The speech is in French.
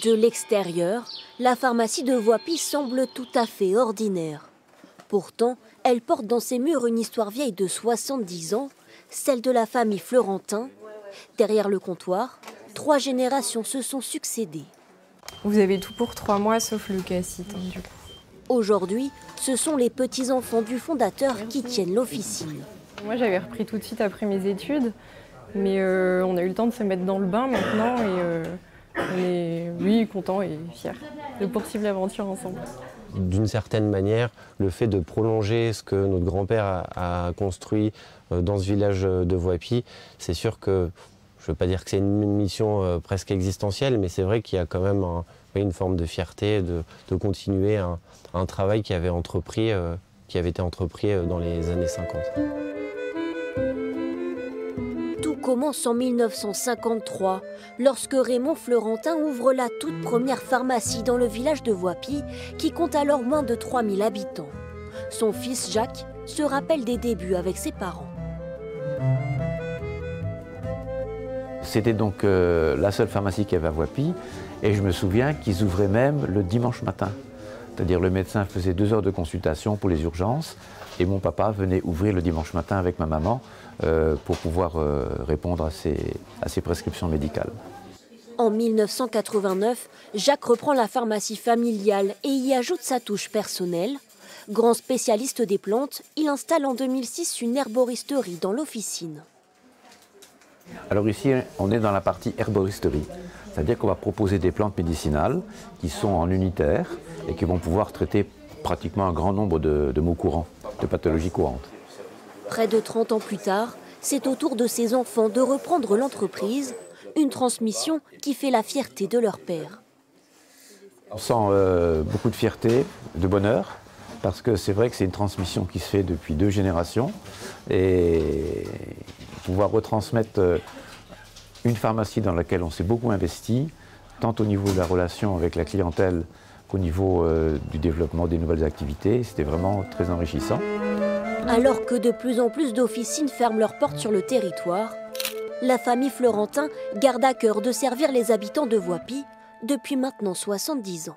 De l'extérieur, la pharmacie de Voipy semble tout à fait ordinaire. Pourtant, elle porte dans ses murs une histoire vieille de 70 ans, celle de la famille Florentin. Derrière le comptoir, 3 générations se sont succédées. Vous avez tout pour 3 mois sauf le cassite, du coup. Aujourd'hui, ce sont les petits-enfants du fondateur qui tiennent l'officine. Moi, j'avais repris tout de suite après mes études, mais on a eu le temps de se mettre dans le bain maintenant et on est, oui, contents et fiers de poursuivre l'aventure ensemble. D'une certaine manière, le fait de prolonger ce que notre grand-père a construit dans ce village de Voipy, c'est sûr que, je ne veux pas dire que c'est une mission presque existentielle, mais c'est vrai qu'il y a quand même une forme de fierté de continuer un travail qui avait été entrepris dans les années 50. Tout commence en 1953, lorsque Raymond Florentin ouvre la toute première pharmacie dans le village de Voipy, qui compte alors moins de 3000 habitants. Son fils Jacques se rappelle des débuts avec ses parents. C'était donc la seule pharmacie qu'il y avait à Voipy, et je me souviens qu'ils ouvraient même le dimanche matin. C'est-à-dire le médecin faisait 2 heures de consultation pour les urgences, et mon papa venait ouvrir le dimanche matin avec ma maman pour pouvoir répondre à ses prescriptions médicales. En 1989, Jacques reprend la pharmacie familiale et y ajoute sa touche personnelle. Grand spécialiste des plantes, il installe en 2006 une herboristerie dans l'officine. Alors ici, on est dans la partie herboristerie, c'est-à-dire qu'on va proposer des plantes médicinales qui sont en unitaire et qui vont pouvoir traiter pratiquement un grand nombre de maux courants, de pathologies courantes. Près de 30 ans plus tard, c'est au tour de ses enfants de reprendre l'entreprise, une transmission qui fait la fierté de leur père. On sent beaucoup de fierté, de bonheur, parce que c'est vrai que c'est une transmission qui se fait depuis 2 générations, et pouvoir retransmettre une pharmacie dans laquelle on s'est beaucoup investi, tant au niveau de la relation avec la clientèle qu'au niveau du développement des nouvelles activités, c'était vraiment très enrichissant. Alors que de plus en plus d'officines ferment leurs portes sur le territoire, la famille Florentin garde à cœur de servir les habitants de Voipy depuis maintenant 70 ans.